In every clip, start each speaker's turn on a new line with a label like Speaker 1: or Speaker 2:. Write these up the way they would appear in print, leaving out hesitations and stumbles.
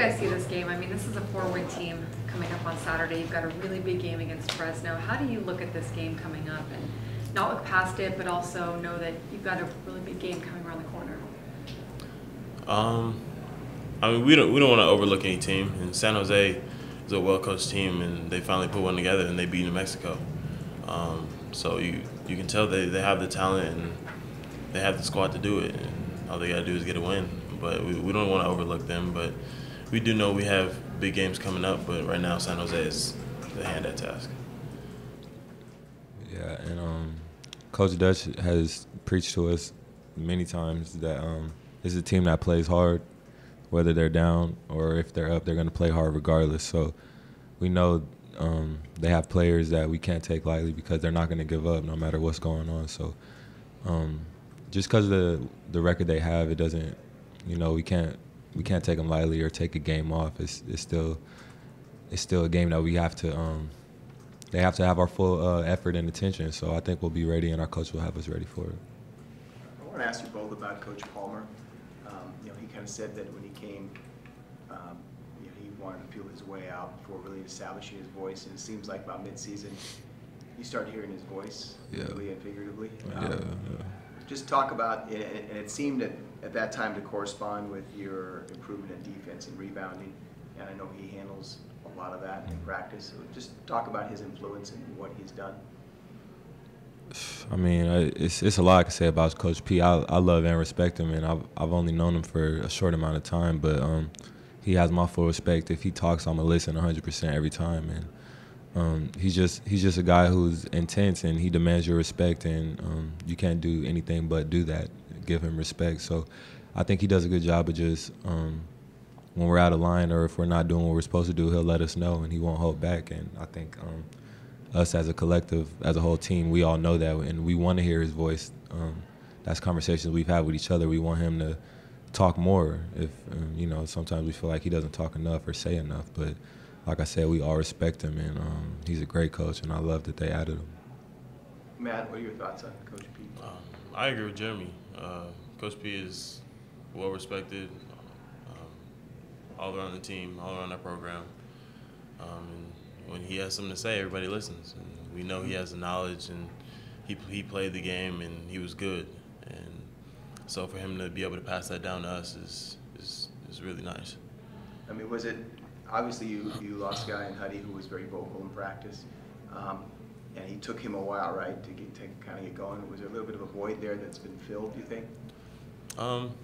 Speaker 1: guys see this game? I mean, this is a 4-win team coming up on Saturday. You've got a really big game against Fresno. How do you look at this game coming up and not look past it, but also know that you've got a really big game coming around the corner?
Speaker 2: I mean, we don't want to overlook any team. And San Jose is a well-coached team, and they finally put one together, and they beat New Mexico. So you can tell they have the talent and they have the squad to do it. And all they got to do is get a win. But we don't want to overlook them. But we do know we have big games coming up. But right now, San Jose is the hand at task.
Speaker 3: Yeah, and Coach Dutch has preached to us many times that this is a team that plays hard, whether they're down or if they're up, they're going to play hard regardless. So we know they have players that we can't take lightly because they're not going to give up no matter what's going on. So just because of the record they have, it doesn't, we can't take them lightly or take a game off. It's still a game that we have to. They have to have our full effort and attention. So I think we'll be ready, and our coach will have us ready for it.
Speaker 4: I want to ask you both about Coach Palmer. He kind of said that when he came, he wanted to feel his way out before really establishing his voice. And it seems like about mid-season, you started hearing his voice, literally and figuratively. Just talk about it, and it seemed at that time to correspond with your improvement in defense and rebounding. And I know he handles a lot of that in practice. So just talk about his influence and what he's done.
Speaker 3: I mean, it's a lot I can say about Coach P. I love and respect him, and I've only known him for a short amount of time, but he has my full respect. If he talks, I'm gonna listen 100% every time, and he's just a guy who's intense, and he demands your respect, and you can't do anything but do that, give him respect. So I think he does a good job of just when we're out of line or if we're not doing what we're supposed to do, he'll let us know, and he won't hold back. And I think us as a collective, as a whole team, we all know that, and we want to hear his voice. That's conversations we've had with each other. We want him to talk more. If sometimes we feel like he doesn't talk enough or say enough. But like I said, we all respect him, and he's a great coach, and I love that they added him.
Speaker 4: Matt, what are your thoughts on Coach P?
Speaker 2: I agree with Jeremy. Coach P is well respected all around the team, all around our program. And when he has something to say, everybody listens. And we know he has the knowledge, and he played the game, and he was good. And so for him to be able to pass that down to us is really nice.
Speaker 4: I mean, was it obviously you lost a guy in Huddy who was very vocal in practice, and he took him a while, right, to kind of get going. Was there a little bit of a void there that's been filled, do you think?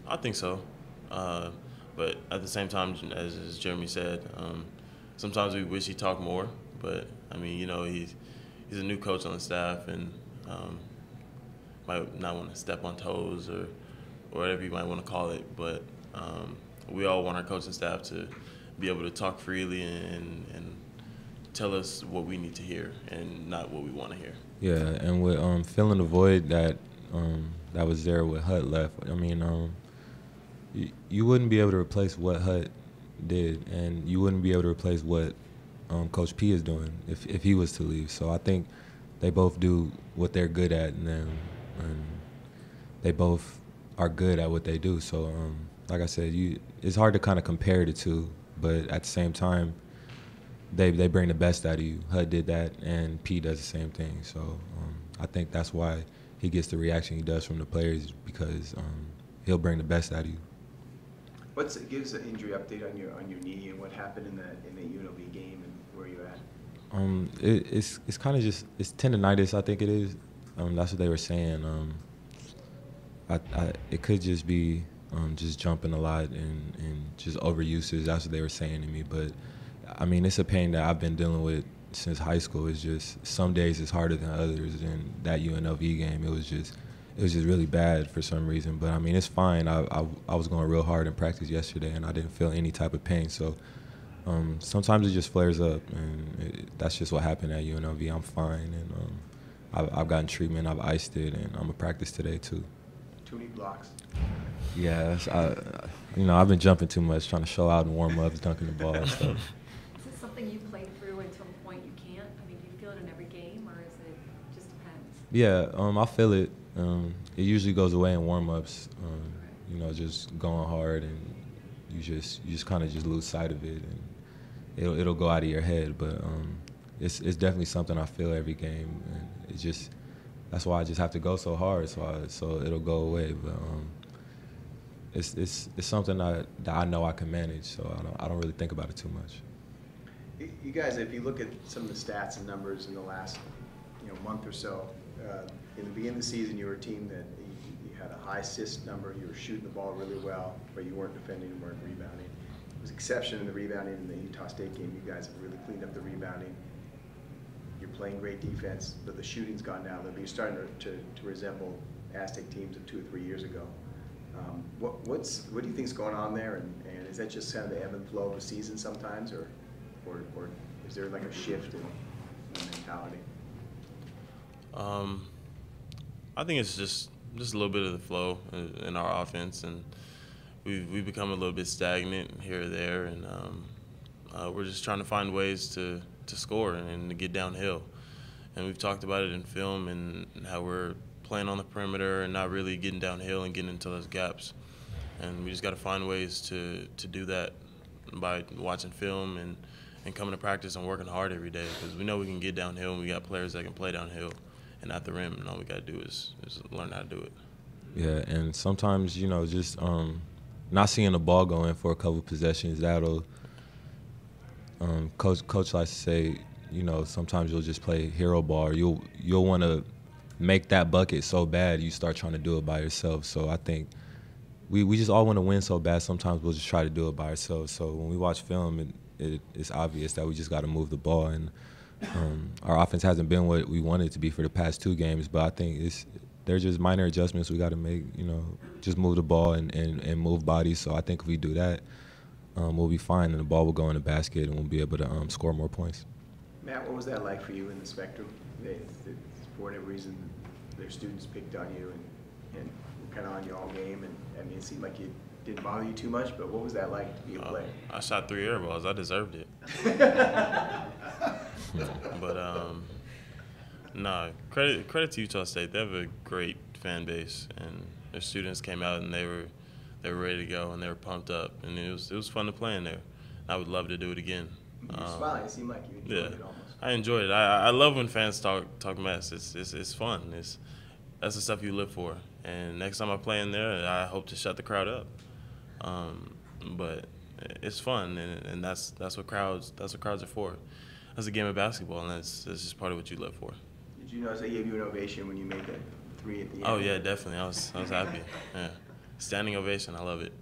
Speaker 2: I think so. But at the same time, as Jeremy said, sometimes we wish he talked more. But I mean, he's a new coach on the staff, and might not want to step on toes or whatever you might want to call it. But we all want our coaching staff to be able to talk freely and tell us what we need to hear and not what we want to hear.
Speaker 3: Yeah, and with filling the void that was there with Hut left, I mean, you wouldn't be able to replace what Hut did, and you wouldn't be able to replace what Coach P is doing if he was to leave. So I think they both do what they're good at, and they both are good at what they do. So like I said, it's hard to kind of compare the two, but at the same time, they bring the best out of you. Hut did that, and P does the same thing. So I think that's why he gets the reaction he does from the players, because he'll bring the best out of you.
Speaker 4: Give us an injury update on your knee and what happened in the UNLV game and where you're at.
Speaker 3: It's kind of just tendonitis, I think it is. That's what they were saying. It could just be just jumping a lot and just overusage. That's what they were saying to me. But I mean, it's a pain that I've been dealing with since high school. It's just some days it's harder than others. And that UNLV game, it was just really bad for some reason. But I mean, it's fine. I was going real hard in practice yesterday, and I didn't feel any type of pain. So sometimes it just flares up, and that's just what happened at UNLV. I'm fine, and I've gotten treatment. I've iced it, and I'm gonna practice today too.
Speaker 4: Too many blocks.
Speaker 3: Yeah, I've been jumping too much, trying to show out in warm-ups, dunking the ball and stuff.
Speaker 1: Is this something you played through until the point you can't? I mean, do you feel it in every game, or is it just depends?
Speaker 3: Yeah, I feel it. It usually goes away in warm-ups, just going hard and you just kind of just lose sight of it, and it'll go out of your head. But it's definitely something I feel every game, and it's just that's why I just have to go so hard, so it'll go away. But it's something that I know I can manage, so I don't really think about it too much.
Speaker 4: You guys, if you look at some of the stats and numbers in the last month or so, in the beginning of the season, you were a team that you had a high assist number. You were shooting the ball really well, but you weren't defending, you weren't rebounding. It was an exception in the rebounding in the Utah State game. You guys have really cleaned up the rebounding. You're playing great defense, but the shooting's gone down. You're starting to resemble Aztec teams of 2 or 3 years ago. What do you think's going on there, and is that just kind of the ebb and flow of a season sometimes, or is there like a shift in mentality?
Speaker 2: I think it's just a little bit of the flow in our offense, and we've become a little bit stagnant here or there, and we're just trying to find ways to score and to get downhill. And we've talked about it in film and how we're playing on the perimeter and not really getting downhill and getting into those gaps. And we just got to find ways to do that by watching film and coming to practice and working hard every day, because we know we can get downhill and we got players that can play downhill and at the rim, and all we got to do is learn how to do it.
Speaker 3: Yeah, and sometimes, just not seeing the ball go in for a couple possessions, that'll coach likes to say, sometimes you'll just play hero ball, or you'll want to make that bucket so bad you start trying to do it by yourself. So I think we just all want to win so bad, sometimes we'll just try to do it by ourselves. So when we watch film, it's obvious that we just got to move the ball, and our offense hasn't been what we wanted it to be for the past 2 games, but I think they're just minor adjustments we got to make, just move the ball and move bodies. So I think if we do that, we'll be fine, and the ball will go in the basket, and we'll be able to score more points.
Speaker 4: Matt, what was that like for you in the Spectrum? For whatever reason, their students picked on you and were kind of on you all game, and I mean, it seemed like it didn't bother you too much, but what was that like to be a player?
Speaker 2: I shot 3 air balls. I deserved it. But no, credit to Utah State. They have a great fan base, and their students came out and they were ready to go and they were pumped up, and it was fun to play in there. I would love to do it again.
Speaker 4: You're smiling. It seemed like you enjoyed it almost.
Speaker 2: I enjoyed it. I love when fans talk mess. It's fun. That's the stuff you live for. And next time I play in there, I hope to shut the crowd up. But it's fun, and that's what crowds are for. That's a game of basketball, and that's just part of what you live for.
Speaker 4: Did you notice they gave you an ovation when you made that 3 at the end?
Speaker 2: Oh yeah, definitely. I was happy. Yeah, standing ovation. I love it.